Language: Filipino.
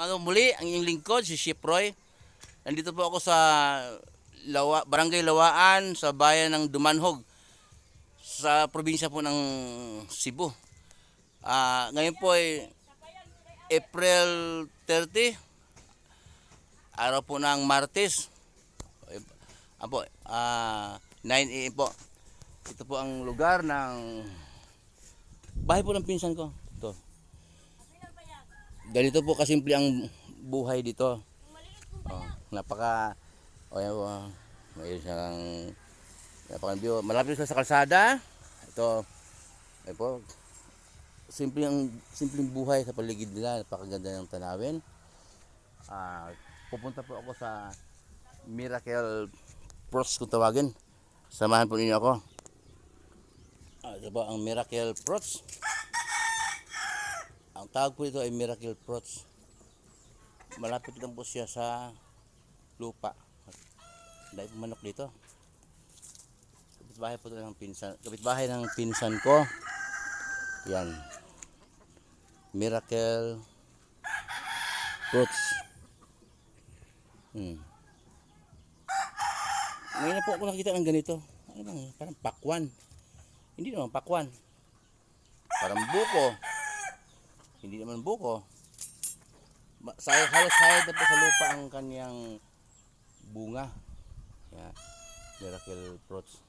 Magandang muli, ang inyong lingkod, si Chef Roy. Nandito po ako sa Barangay Lawaan, sa bayan ng Dumanhog, sa probinsya po ng Cebu. Ngayon po ay April 30, araw po ng Martes. Apo, 9 AM po. Ito po ang lugar ng bahay po ng pinsan ko. Ito. Ganito po kasimple ang buhay dito. Napaka may siyang view. Malapit sila sa kalsada. Ito ay po simpleng buhay sa paligid nila. Napakaganda ng tanawin. Pupunta po ako sa Miracle Fruits kung tawagin. Samahan po ninyo ako. Ito po ang Miracle Fruits. Ang tawag po ito ay Miracle Fruits. Malapit lang po siya sa lupa. Dahil po manok dito. Kapitbahay po ito ng pinsan. Kapitbahay ng pinsan ko. Yan. Miracle Fruits. Ngayon na po ako nakita ng ganito. Ano bang? Parang pakwan. Hindi naman pakwan. Parang buko. Hindi naman buko. Halos sayad na po sa lupa ang kanyang bunga. Yan. Miracle Fruits.